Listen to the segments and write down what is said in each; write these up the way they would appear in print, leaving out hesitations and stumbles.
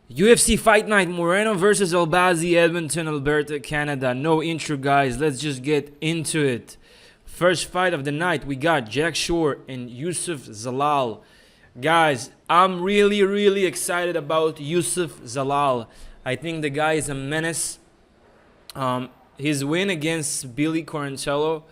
UFC Fight Night, Moreno versus Albazi, Edmonton, Alberta, Canada. No intro, guys. Let's just get into it. First fight of the night, we got Jack Shore and Yusuf Zalal. Guys, I'm really excited about Yusuf Zalal. I think the guy is a menace. His win against Billy Quarantello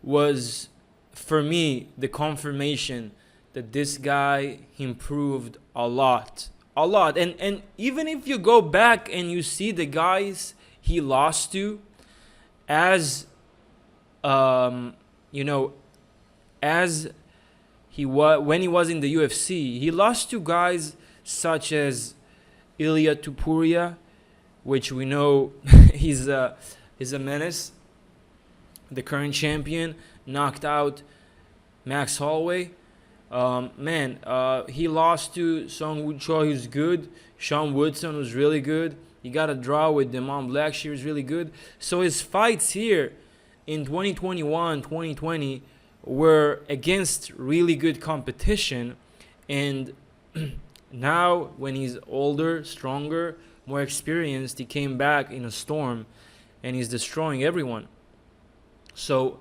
was, for me, the confirmation that this guy improved a lot. And even if you go back and you see the guys he lost to, as you know, as he was when he was in the UFC, he lost to guys such as Ilya Tupuria, which we know he's a menace. The current champion knocked out Max Holloway. He lost to Song Woo Cho, who's good. Sean Woodson was really good. He got a draw with Damon Blackshear, who's really good. So his fights here in 2021, 2020 were against really good competition. And now, when he's older, stronger, more experienced, he came back in a storm and he's destroying everyone. So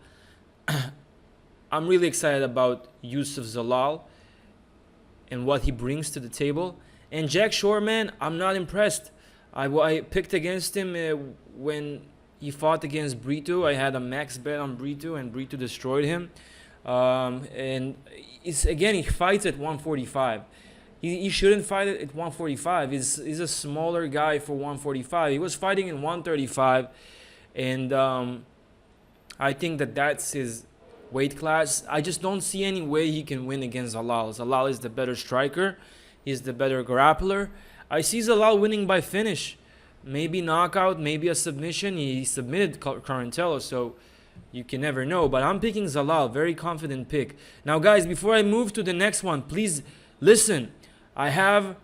I'm really excited about Yusuf Zalal and what he brings to the table. And Jack Shore, man, I'm not impressed. I picked against him when he fought against Brito. I had a max bet on Brito, and Brito destroyed him. And he fights at 145. He shouldn't fight at 145. He's a smaller guy for 145. He was fighting in 135, and I think that's his weight class. I just don't see any way he can win against Zalal. Zalal is the better striker. He's the better grappler. I see Zalal winning by finish. Maybe knockout, maybe a submission. He submitted Quarantello, so you can never know. But I'm picking Zalal. Very confident pick. Now, guys, before I move to the next one, please listen. I have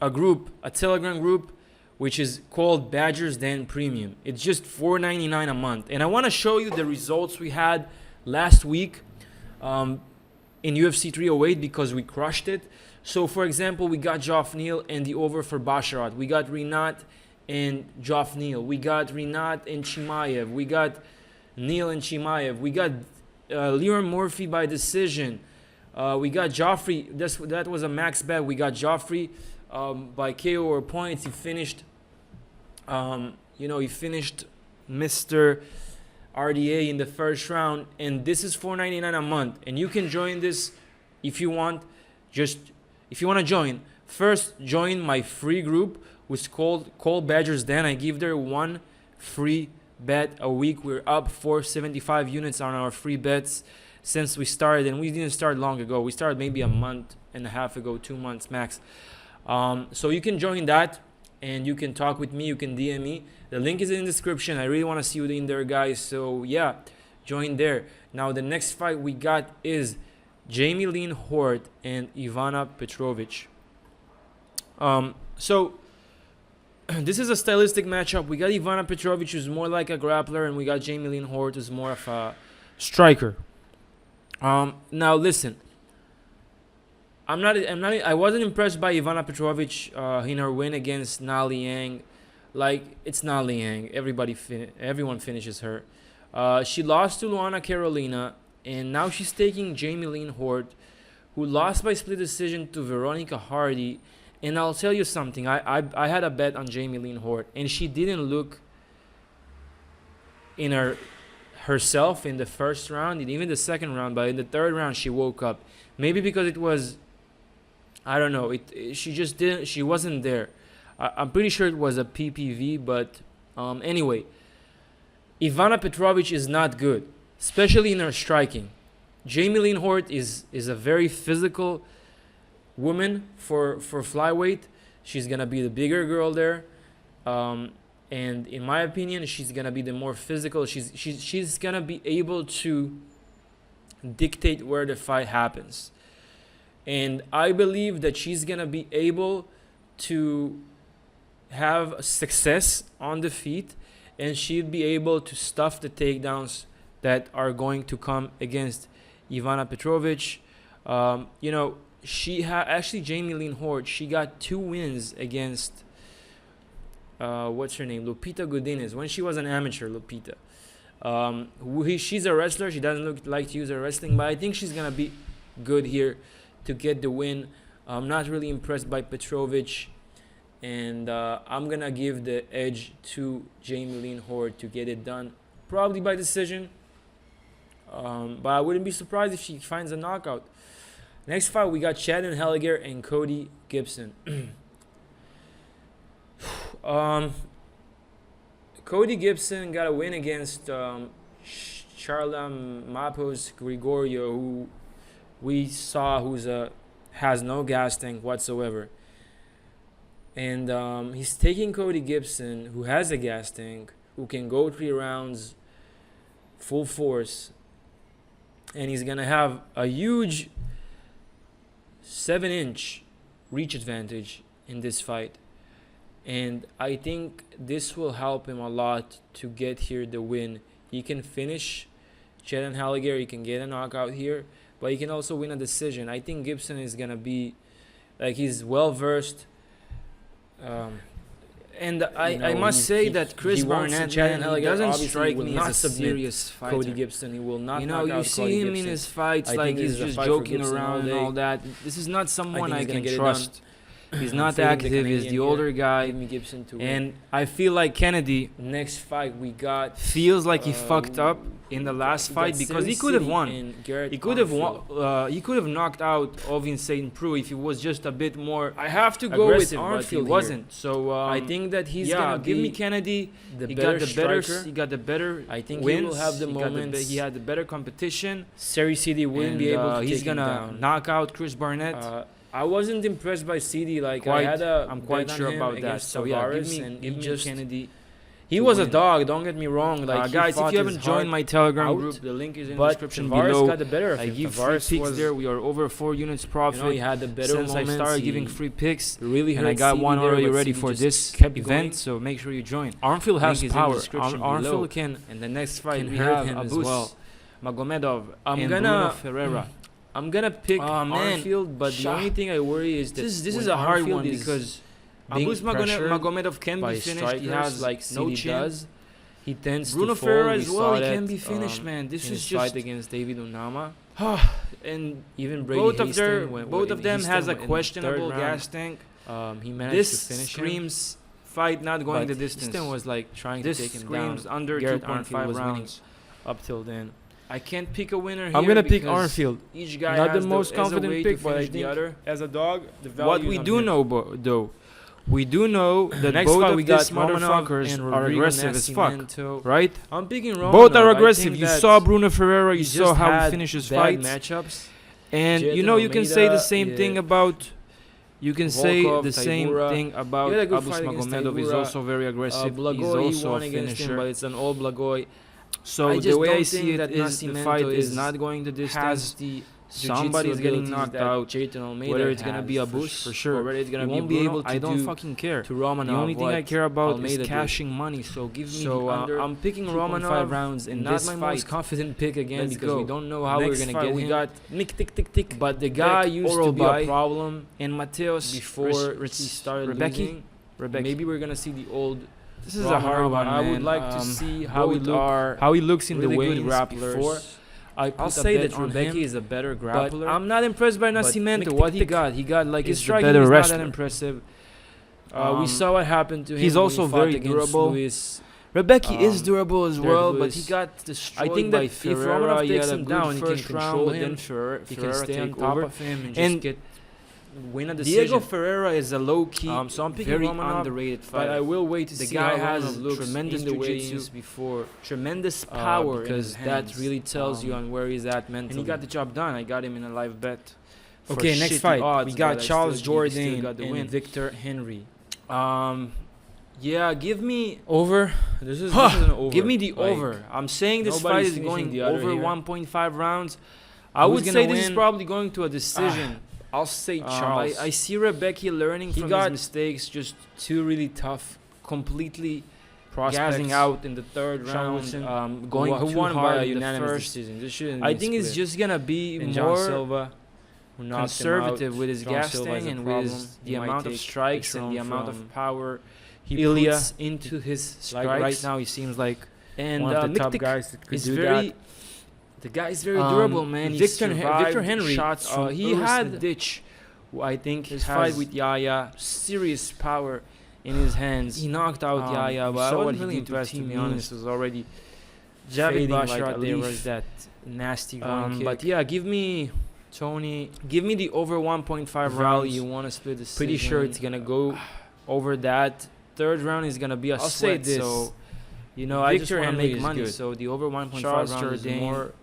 a Telegram group, which is called Badgers Den Premium. It's just $4.99 a month. And I want to show you the results we had last week in UFC 308 because we crushed it. So, for example, we got Geoff Neal and the over for Basharat. We got Rinat and Geoff Neal. We got Rinat and Chimaev. We got Neal and Chimaev. We got Leon Murphy by decision. We got Joffrey. That was a max bet. We got Joffrey by KO or points. He finished, he finished Mr. RDA in the first round, and this is $4.99 a month, and you can join this if you want. If you want to join, first join my free group, which is called Badgers Den. I give there one free bet a week. We're up 475 units on our free bets since we started, and we didn't start long ago. We started maybe a month and a half ago, 2 months max. So you can join that, and you can talk with me. You can DM me. The link is in the description. I really want to see you in there, guys. So yeah, join there. Now the next fight we got is Jamie Lynn Hort and Ivana Petrovic. So this is a stylistic matchup. We got Ivana Petrovic, who's more like a grappler, and we got Jamie Lynn Hort, who's more of a striker. Now listen. I wasn't impressed by Ivana Petrovic in her win against Na Liang. Like, it's Na Liang. Everyone finishes her. She lost to Luana Carolina, and now she's taking Jamie Lynn Hort, who lost by split decision to Veronica Hardy. And I'll tell you something. I had a bet on Jamie Lynn Hort, and she didn't look in herself in the first round, and even the second round. But in the third round, she woke up. Maybe because it was, I don't know. She just didn't. She wasn't there. I'm pretty sure it was a PPV, but anyway, Ivana Petrovic is not good, especially in her striking. Jamie Lynn Hort is a very physical woman for flyweight. She's gonna be the bigger girl there, and in my opinion, she's gonna be the more physical. She's gonna be able to dictate where the fight happens, and I believe that she's gonna be able to have success on the feet, and she'll be able to stuff the takedowns that are going to come against Ivana Petrovic. Jamie Lynn Horde, she got 2 wins against what's her name, Lupita Godinez, when she was an amateur. Lupita, she's a wrestler. She doesn't look like to use her wrestling, but I think she's gonna be good here to get the win. I'm not really impressed by Petrovic, and I'm gonna give the edge to Jamie Lynn Horde to get it done, probably by decision. But I wouldn't be surprised if she finds a knockout. Next fight, we got Shannon Helliger and Cody Gibson. Cody Gibson got a win against Charlam Mapos Gregorio, who we saw has no gas tank whatsoever. And he's taking Cody Gibson, who has a gas tank, who can go 3 rounds full force. And he's going to have a huge 7-inch reach advantage in this fight. And I think this will help him a lot to get here the win. He can finish Shannon Helliger. He can get a knockout here. But he can also win a decision. I think Gibson is going to be, he's well-versed. And I must say that Chris Barnett doesn't strike me as a serious fighter. Cody Gibson, he will not knock out you see him in his fights like he's just joking around and all that. This is not someone I can trust. He's not active. He's the older guy. Give me Gibson to win. And I feel like Kennedy next fight we got feels like he fucked up in the last fight because he could have won. He could have won. He could have knocked out Ovin St. Preux if he was just a bit more. I have to go with Armfield. He wasn't. So I think that he's gonna give me Kennedy. He got the better. I think wins. He will have the moment. He had the better competition. Seri City wouldn't be able to. He's gonna down. knock out Chris Barnett. I wasn't impressed by CD. I'm quite sure about that. So give me Kennedy. He was a dog. Don't get me wrong. Guys, if you haven't joined my Telegram group, the link is in the description below. Got the better of I him. give free picks there. We are over 4 units profit. He had the better since I started giving free picks. Really, and I got one already ready for this event. So make sure you join. Armfield has power. Armfield can. And the next fight we have as well. Magomedov and Bruno Ferreira. I'm gonna pick Armfield, but the only thing I worry is that this is a hard one because Abus Magomedov can be finished. He has no chin. He tends Bruno to fall. Ferreira as well. He can be finished, man. This is just fight against David Unama. And even Brady both of them has a questionable gas tank. He managed to finish screams fight not going the distance. This was trying to take him down. Screams under 2.5 rounds up till then. I can't pick a winner here. I'm gonna pick Armfield. Each guy not has the most confident pick, but I think the other. As a dog, the value. What we do know, though, we do know that next both fight of we got these motherfuckers are aggressive as fuck, right? I'm picking Romanov. Both are aggressive. You saw Bruno Ferreira. You saw how he finishes fights. Matchups. And you can say the same thing about. You can say the same thing about Abus Magomedov. He's also very aggressive. He's also a finisher. But it's an old Blagoy. So the way I see it is the fight is not going the distance. Somebody's getting knocked out. Whether it's gonna be Abus for sure, whether it's gonna won't be able to. I don't fucking care. To Romanov, the only thing I care about is cashing money. So give me under. I'm picking Romanov 5 rounds in not this my fight. most confident pick again because we don't know how Next we're gonna fight get we him. got Nick tick tick tick. But the guy used to be a problem and Mateos before he started losing. Maybe we're gonna see the old. This is a hard one, man. I would like to see how he looks in really the wings grapplers. I'll say that Rebecca is a better grappler. But I'm not impressed by Nascimento. What he got his striking is not that impressive. We saw what happened to him. He's also very durable. Rebecca is durable as well, but he got destroyed. I think that if Romanov takes him down, he can control him. He can stay on top of him and just get win a decision. Diego Ferreira is a low-key, so I'm picking very Romanov, underrated fighter. But I will wait to the see guy how has tremendous jiu-jitsu before, tremendous power because that really tells you on where he's at mentally. And he got the job done. I got him in a live bet. Okay, next fight we got Charles Jourdain and Victor Henry. Yeah, give me over. This is an over. Give me the over. I'm saying this fight is going over 1.5 rounds. I would say this is probably going to a decision. I'll say Charles. I see Rebecca learning from his mistakes. Just 2 really tough, completely gassing out in the 3rd round. Going who too won hard by a in unanimous the first. decision. This I think it's just gonna be and more. John Silva. conservative with his gasting and with the amount of strikes and the amount of power he puts into his strikes. Like right now, he seems like one of the top guys that could do that. The guy is very durable, man. Victor Henry, shots from he had ditch. I think his fight with Yaya, serious power in his hands. He knocked out Yaya, but I wasn't really impressed, to be honest. It was already fading like there was that nasty ground kick. But yeah, give me Tony. Give me the over 1.5 rounds. You want to split decision. Pretty sure it's gonna go over that. Third round is gonna be a sweat. Say this. So I just want to make money. Good. So the over 1.5 round is more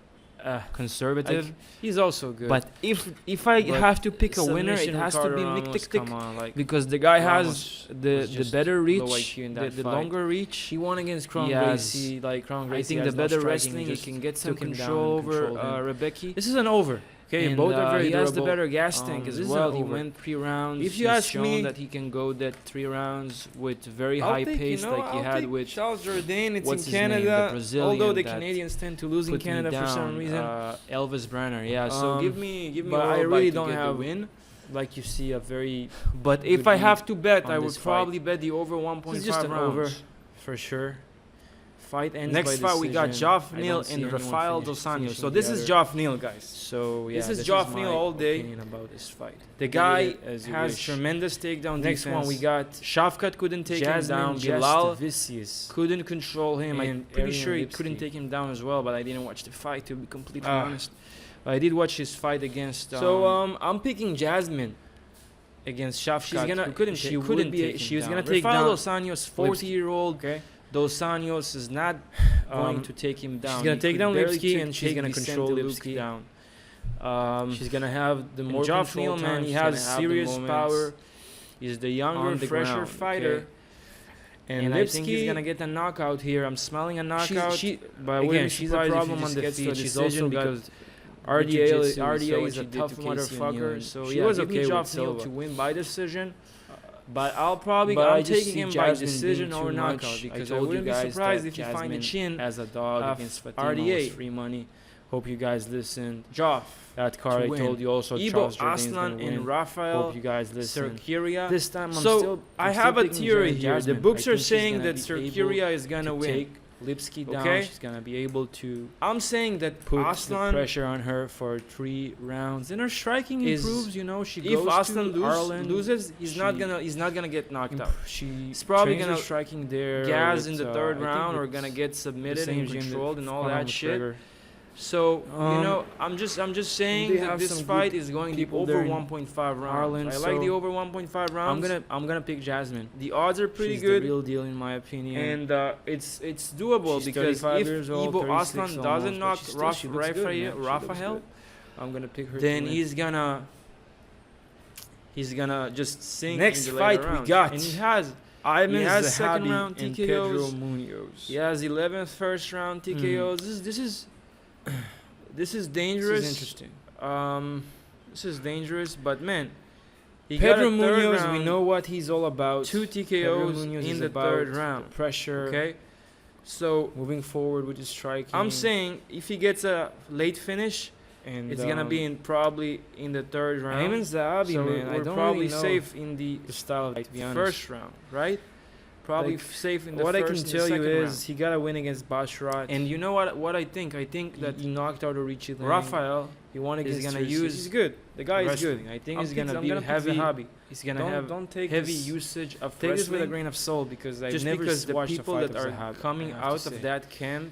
conservative. He's also good. But if I have to pick a winner, it has to be Mick because the guy has the better reach, the longer reach. He won against Crown Gracie. I think the better wrestling, he can get some control over Rebecca. This is an over. Okay, both are very he durable. has the better gas tank as well. He went 3 rounds. If you ask me, that he can go that 3 rounds with very high pace like he had with Charles Jourdain. It's in Canada, although the Canadians tend to lose in Canada for some reason. Elvis Brenner, yeah. So give me. But I really don't have the win. Like you see a very. But if I have to bet, I would probably bet the over 1.5 rounds over for sure. Fight ends Next fight we got Geoff Neal and Rafael Dos Anjos. So this is Geoff Neal, guys. So yeah, this is Geoff Neal all day. About this fight. The guy has tremendous takedown defense. Next one we got Shavkat couldn't take him down. Bilal couldn't control him. I'm pretty sure he couldn't take him down as well, but I didn't watch the fight to be completely honest. I did watch his fight against. I'm picking Jasmine against Shavkat. She was gonna take down Rafael Dos Anjos, 40-year-old. Okay. Dos Anjos is not going to take him down. She's going to take down Lipski and she's going to control Lipski down. She's going to have the more Geoff control Neal, man. He has serious power. He's the younger, fresher fighter. Okay. And I think he's going to get a knockout here. I'm smelling a knockout. But again, she's a problem on the feet. She's also because RDA is a tough motherfucker. So she was okay with Geoff Neal to win by decision. But I'm taking him by decision or knockout because I wouldn't be surprised if you find a chin as a dog against RDA. Free money. Hope you guys listened. Geoff. That card I told you also. Ibo Aslan and Rafael. Hope you guys listen. Serkiria. This time I have a theory here. The books are saying that Serkiria is gonna win. Lipski down. She's gonna be able to. I'm saying that put Aslan the pressure on her for 3 rounds. Then her striking improves. She goes if Aslan loses, he's not gonna get knocked out. She's probably gonna striking there. gas in the 3rd round or gonna get submitted and controlled and all that shit. So I'm just saying that this fight is going to be over 1.5 rounds. I like the over 1.5 rounds. I'm gonna pick Jasmine. The odds are pretty She's good. The real deal in my opinion. And it's doable because if Ibo Aslan doesn't knock Rafael, I'm gonna pick her. Then he's gonna just sink. Next fight we got, and he has. He has second round TKOs. He has 11th first round TKOs. This is dangerous. This is interesting. This is dangerous, but man, Pedro Munoz, we know what he's all about. 2 TKOs in the 3rd round. Pressure. Okay. So moving forward with his striking. I'm saying if he gets a late finish, and it's gonna be probably in the 3rd round. Ayman Zahabi, so man, we're probably safe in the style, to be honest. 1st round, right? Probably safe in the what first I can tell you is round. He got to win against Bashrat. And you know what I think? I think that he knocked out Orichi. Rafael he won against is gonna use. He's good. The guy is good. I think he's gonna be heavy. He's gonna have heavy usage of take this with a grain of salt because I've never watched the people that are coming out of that camp.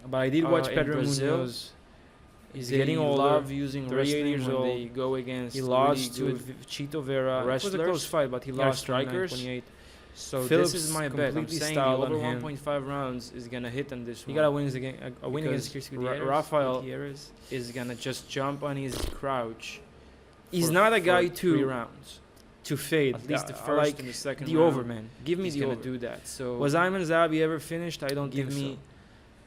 But I did watch Pedro Munoz. He's getting older. Love using 38 years old. They go against. He lost to Chito Vera. It was a close fight, but he lost strikers. 28. So Phillips this is my bet. I'm saying the over 1.5 rounds is gonna hit on this one. He got a win against Chris Rafael is gonna just jump on his crouch. He's not a guy to fade. At least the first and the second round. Over, man. Give me the over. Do that. So was Ayman Zahabi ever finished? I don't think so.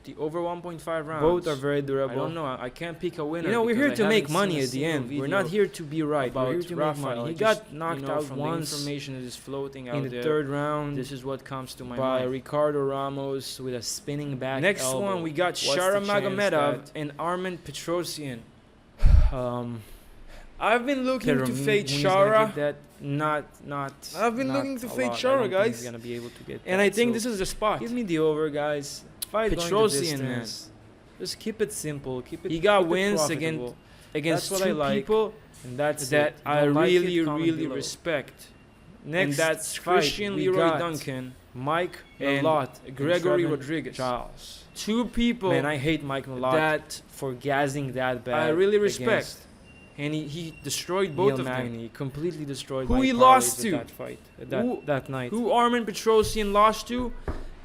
The over 1.5 rounds. Both are very durable. I don't know. I can't pick a winner. We're here to make money at the end. We're not here to be right. We're here to make money. He got knocked out from once. The information that is floating out in the 3rd round. This is what comes to my by mind. Ricardo Ramos with a spinning back. Next elbow. one we got Shara Magomedov and Armen Petrosyan. I've been looking to fade Shara. I've been looking to fade Shara, guys. He's gonna be able to get and that, I think so this is the spot. give me the over, guys. Fight Petrosian, man. Just keep it simple. Keep it. He got keep it wins profitable. against That's what I two like. people And that's that it. I Don't like it, really, comment really below. respect. Next And that's fight, Christian we Leroy got Duncan, Mike and Malott, Gregory and Rodriguez. Charles. Two people Man, I hate Mike Malott that for gassing that bad. I really respect. against And he destroyed both Neil of them. Magny. He completely destroyed Who my he parlays lost with to? that fight. Who- That night. Who Armin Petrosian lost to?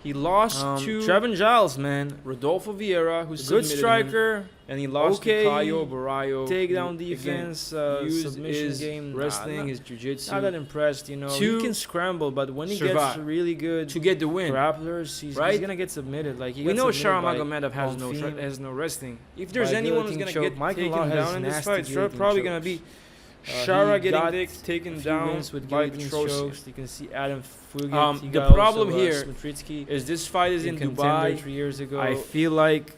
He lost to Trevin Giles, man. Rodolfo Vieira, who Good submitted him. striker. And he lost Okay, to Caio Barrayo. Takedown who, defense, again, used submission his game, wrestling, nah, his jiu-jitsu. Not that impressed, you know. To He can scramble, but when he survive. gets really good to get the win. grapplers, he's Right? gonna get submitted. Like he We got know submitted by Sharamagomedov has Bonfim. no wrestling. If there's By anyone who's guillotine gonna choke. get Michael taken Law has down in this nasty fight, it's guillotine probably chokes. gonna be He Shara getting got taken a few down wins with by guillotine Petrosian. chokes. You can see Adam Fugic. He The got problem also, here Smitritsky is this fight is in contender Dubai. 3 years ago. I feel like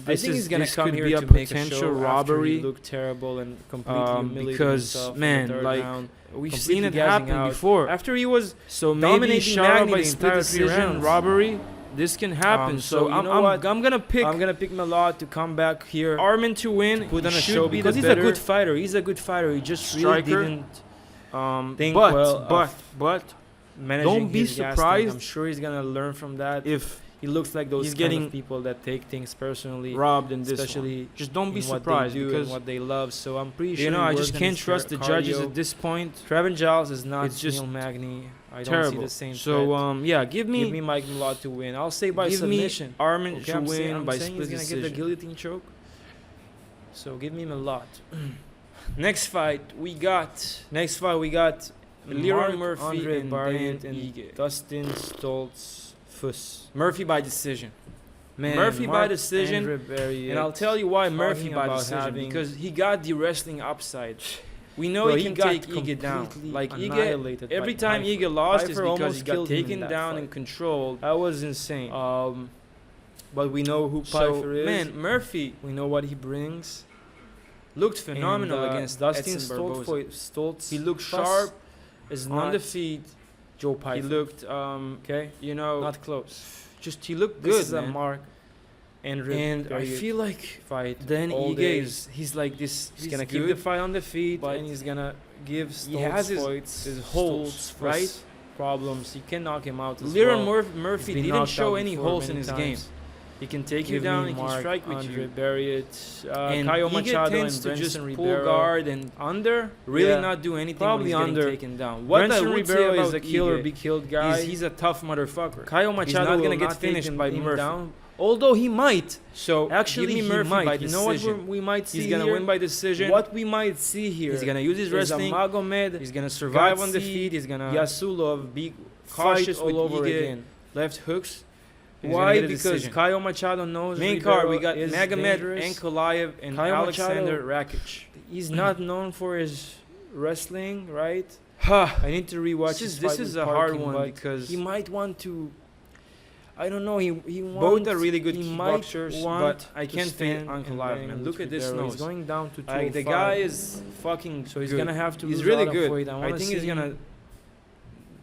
I this think is he's gonna this come could here be a to make potential show after robbery. He looked terrible and completely humiliated Because himself in man, the third like round. we've completely seen it gassing happen out. before. After he was So maybe dominating Shara Magny by the split entire 3 decision rounds. robbery. This can happen. So so you know what? I'm gonna pick I'm gonna pick Malott to come back here. Armin to win. put on He a should show be because the he's a better good fighter. He's a good fighter. He just really striker. didn't think but well but managing don't be his gas tank. surprised I'm sure he's gonna learn from that. if He looks like those he's kind getting of people that take things personally, robbed in this especially one. Just don't be in what surprised they do because and what they love. So I'm pretty sure you know he I just worked on can't his trust the cardio. judges at this point. Trevin Giles is not It's just Neil Magny. I don't see Terrible. the same. So threat. yeah, give give me me Mike Malott to win. I'll say by give submission. me Armin Okay, to I'm saying- win I'm by saying split he's gonna decision. get the guillotine choke. So give me Malott. Next fight we got Leroy Murphy Andre and Barriant Dan and Ige. Dustin Stoltz Fuss. Murphy by decision. Man, Murphy by Mark decision, Andre Barriant. And I'll tell you why talking Murphy by about decision having- because he got the wrestling upside. We know Bro, he can got take Ige down. completely Like Ige, annihilated every by time Pyfer. Ige lost Pyfer is because almost he got killed him in taken that down fight. and controlled. That was insane. But we know who So, Pyfer is. man, Murphy we know what he brings. looked phenomenal And, against Dustin Edson Barboza. Stoltz. He looked Fuss sharp is on not the feet. Joe Pyfer. He looked, okay, you know, not close. just he looked This good, is a man. mark. And I feel like fight. then all Ige day. he's like this. He's gonna keep the fight on the feet, but and he's gonna give he has his his holes, right? problems. He can knock him out as Leroy well. Murphy He's been didn't knocked show out any before holes in many his times. game. He can take you Give down. me He can Mark strike with Andre you. Barriant, And Caio Ige Machado tends and to just Brenson pull Ribeiro. guard and Under, really yeah. not do anything Probably when he's under. getting taken down. What Brenson I would say Ribeiro about is a kill or Ige be killed guy. he's a tough motherfucker. Caio He's Machado not will gonna get not finished take by him Murphy. down. Although he might. So Actually, give me he Murphy might. by You know what decision. we might see He's gonna here? win by decision. What we might see here. He's gonna use his is wrestling. a Magomed. He's gonna survive on the Gatsi, feet. He's gonna Yasulov be fight cautious with all over Ige. again. Left hooks. He's Why? gonna get a Because decision. Caio Machado knows Main Ribeiro card we got is Magomed, dangerous. Ankalaev, and Caio Alexander Machado- Rakic. He's not known for his wrestling, right? I I need to rewatch this his is, fight this is with a hard Parkin, one but because he might want to. I don't know. He both are really good he might kickboxers, want but I to can't stand fade and Ankalaev, bang man. with Look at this Ribeiro. nose. He's going down to 205. Like the guy is fucking. So he's good. gonna have to. He's lose really a lot of good. weight. I I wanna think he's see gonna.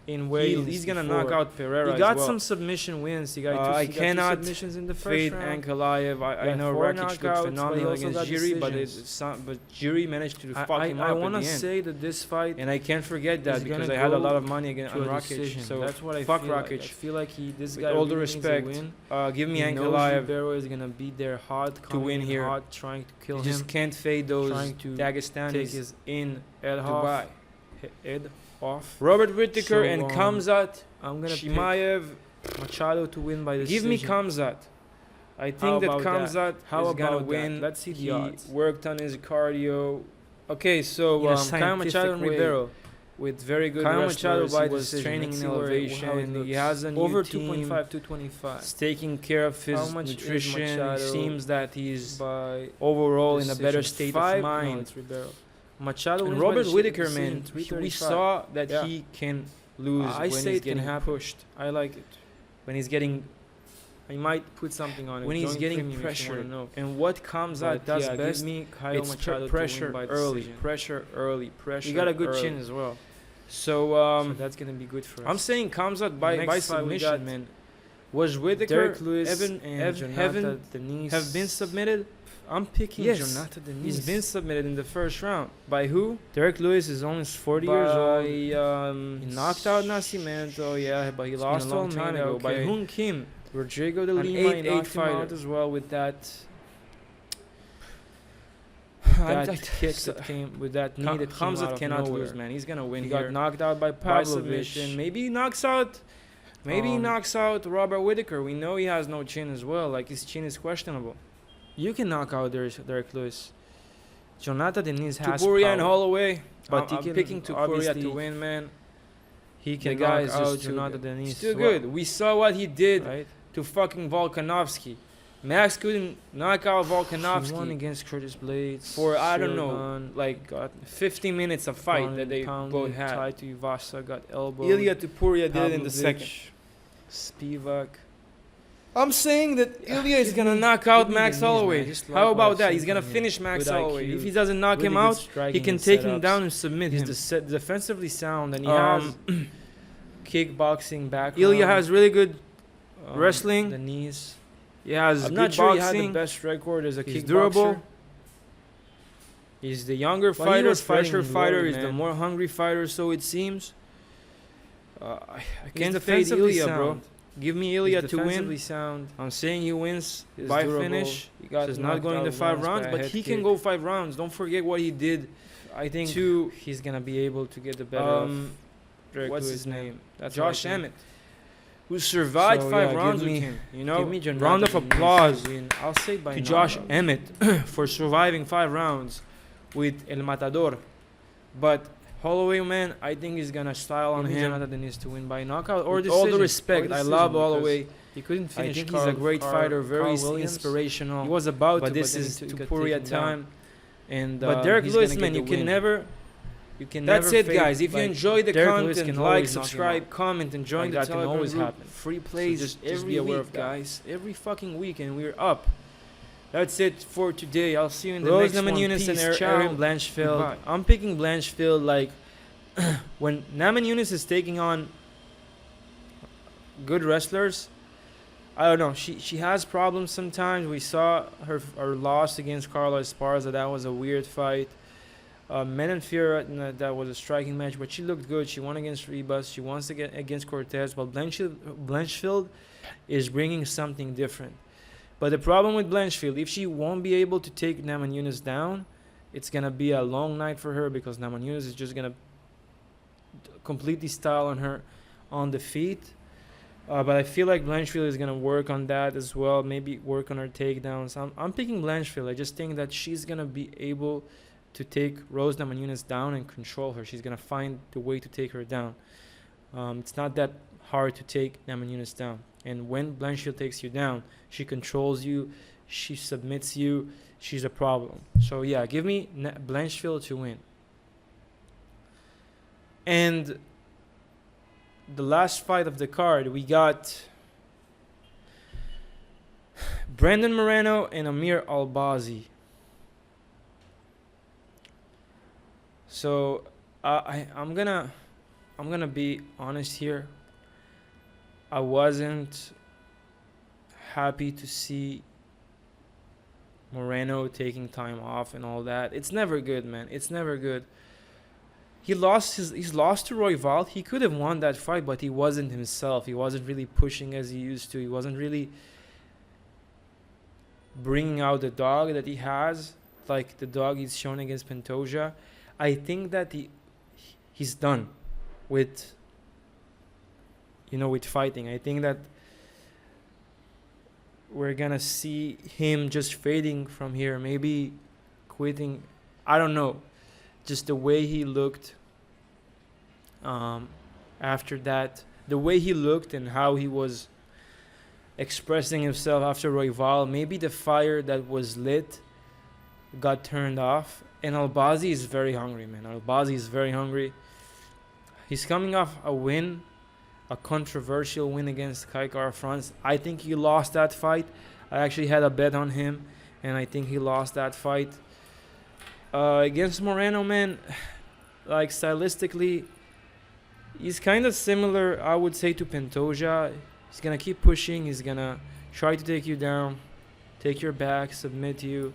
in weight. He's gonna knock out Pereira. He got as well. some submission wins. He got I he got two cannot submissions in the first Fade round. Ankalaev. I Yeah, know 4 Rakic looked knockouts, but he phenomenal also against got Jiri, but decisions. Jiri managed to fuck him I up want at to the end. say that this fight And I can't forget that He's because gonna I had a go lot of money again to on a Rakic. decision. So that's what I fuck feel like. Rakic. I feel like this With guy all the really needs a respect, win. Give me He knows Ankalaev. Ribeiro is gonna be there hard to win coming in here. hard, trying to kill You him. just can't fade those trying to Dagestanis take his in head Dubai. off. Head off. Robert Whittaker So, and Kamzat I'm gonna pick Shimaev. Machado to win by decision. Give me Kamzat. I How think that about that? Kamzat How is gonna about win. that? Let's see the He odds. worked on his cardio. Okay, so In a Caio scientific Machado and way. Ribeiro with very good Caio wrestlers. Machado by He was decision. training Let's in see how it elevation. He looks. has a new over team. 2.5, 225. He's taking care of his How much is nutrition. It Machado seems that he's By overall in a better decision. state Five? of No, mind. it's Ribeiro. Machado And wins by Robert decision, Whittaker, man, 335. we saw that Yeah. he can lose I when say he's it can getting happen. pushed. I like it. When he's getting I might put something on it when he's Join getting premium if you wanna pressured. know. And what comes out does Give best, me Kyle it's Machado pressure to win by early, decision. pressure early, pressure. You got a good early. chin as well. So So that's gonna be good for us. I'm saying comes out by Next fight we submission, got man. Was Whitaker, Derek Lewis Evan, and Jonathan Denise have been submitted? I'm picking Yes. Jonathan Denise. He's been submitted in the first round. By who? Derek Lewis is almost 40 years old. He Knocked out Nascimento, yeah, but he been lost a a long long time time ago. okay. By Hoon Kim, Rodrigo de an Lima 8-8 knocked him fighter out as well with that. that That kick that came with that knee that came Khamzat out of cannot nowhere. lose, man. He's gonna win He here. got knocked out by By Pavlovich. submission. Maybe he knocks out. Maybe he knocks out Robert Whitaker. We know he has no chin as well. Like his chin is questionable. You can knock out Derek Lewis. Jonathan Denise has Tupuria and power. Holloway. But I'm he can picking Tupuria obviously- to win, man. He The can guy knock is out just too Jonathan good. Denise. He's too as well, good. We saw what he did right? to fucking Volkanovski. Max couldn't knock out He won Volkanovski against Curtis Blades for, I don't know, Shogun, like got 50 minutes of fight ground that they and pounded, both had. Tied to Ivasa, got elbowed. Ilya Tupuria did it in the second. Spivak. I'm saying that Ilya is gonna knock out give me Max the knees, man. Holloway. Just like How what about I've that? seen He's gonna from him. finish Max Good Holloway. IQ, If he doesn't knock really him good out, he striking can and take him setups. down and submit He's him. defensively sound, and he Um, has kickboxing background. Ilya has really good wrestling. The knees. He has I'm good not sure he had the boxing. best record as a He's kickboxer. durable. He's the younger But he fighter, was fighting fresher in fighter. glory, He's the man. more hungry fighter, so it seems. I He's can't fade defensively Ilya, bro. sound. Give me He's Ilya to defensively win. sound. I'm saying he wins He's by durable. finish. He got He's not knocked going out to 5 once by rounds, a but head he can kick. go 5 rounds. Don't forget what he did I think to he's gonna be able to get the better of Derek what's Lewis, his man. name? That's Josh what I think. Emmett, who survived So, 5 yeah, rounds give with me- him. You know, Give me Jonathan round of Denise applause to win. I'll say by to Josh knockout. Emmett for surviving 5 rounds with El Matador. But Holloway, man, I think he's gonna style on Give me him. Jonathan Denise to win by knockout or With decision. all the respect, I love Holloway. He couldn't I finish. think he's a great fighter, very inspirational. He was about but to, this then is he got Tupuria taken down. time. And But Derek he's Lewis, gonna man, get you the can win. never. You can That's never it, fade, guys. If you like, enjoy the Derek Lewis content, can like, always knock him subscribe, out. comment, and join Like, the that can Telegram always group. happen. Free plays just every be aware week, of that. guys. Every fucking week, and we're up. That's it for today. I'll see you in the Rose next one. Namajunas and Peace, Aaron ciao. Blanchfield. Goodbye. I'm picking Blanchfield. Like when Namajunas is taking on good wrestlers, I don't know. She has problems sometimes. We saw her loss against Carla Esparza. That was a weird fight. Menon Fiora, that was a striking match, but she looked good. She won against Ribas. She wants to get against Cortez. But Blanchfield is bringing something different. But the problem with Blanchfield, if she won't be able to take Namajunas down, it's gonna be a long night for her because Namajunas is just gonna completely style on her on the feet. But I feel like Blanchfield is gonna work on that as well. Maybe work on her takedowns. I'm picking Blanchfield. I just think that she's gonna be able to take Rose Namajunas down and control her. She's gonna find the way to take her down. It's not that hard to take Namajunas down. And when Blanchfield takes you down, she controls you, she submits you, she's a problem. So yeah, give me Blanchfield to win. And the last fight of the card, we got Brandon Moreno and Amir Albazi. So I'm gonna be honest here. I wasn't happy to see Moreno taking time off and all that. It's never good, man. It's never good. He's lost to Royval. He could have won that fight, but he wasn't himself. He wasn't really pushing as he used to. He wasn't really bringing out the dog that he has, like the dog he's shown against Pantoja. I think that he's done with fighting. I think that we're gonna see him just fading from here, maybe quitting. I don't know. Just the way he looked after that, the way he looked and how he was expressing himself after Royval, maybe the fire that was lit got turned off. And Albazi is very hungry, man. Albazi is very hungry. He's coming off a win a controversial win against Kai Kara-France. I think he lost that fight. I actually had a bet on him, and I think he lost that fight. Against Moreno, man, like stylistically, he's kind of similar, I would say, to Pantoja. He's gonna keep pushing. He's gonna try to take you down, take your back, submit you.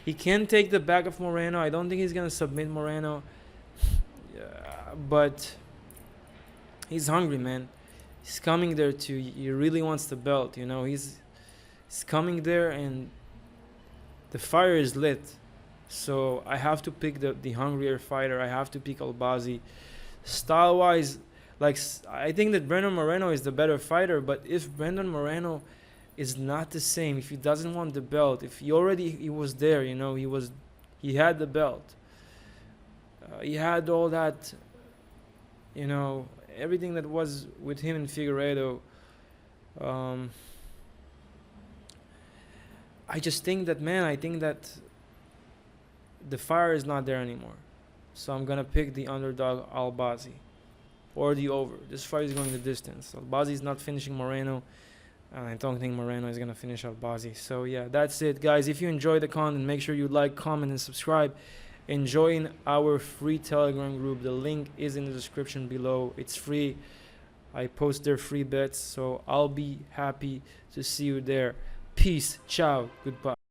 He can take the back of Moreno. I don't think he's gonna submit Moreno, but he's hungry, man. He's coming there too. He really wants the belt, you know. He's coming there, and the fire is lit. So I have to pick the hungrier fighter. I have to pick Albazi. Style-wise, like, I think that Brandon Moreno is the better fighter. But if Brandon Moreno is not the same, if he doesn't want the belt, if he was there, you know, he had the belt. He had all that, you know, everything that was with him in Figueiredo. I just think that, man, I think that the fire is not there anymore. So I'm going to pick the underdog Albazi or the over. This fight is going the distance. Albazi is not finishing Moreno, and I don't think Moreno is going to finish Albazi. So, yeah, that's it, guys. If you enjoy the content, make sure you like, comment, and subscribe. Join our free Telegram group. The link is in the description below. It's free. I post their free bets, so I'll be happy to see you there. Peace. Ciao. Goodbye.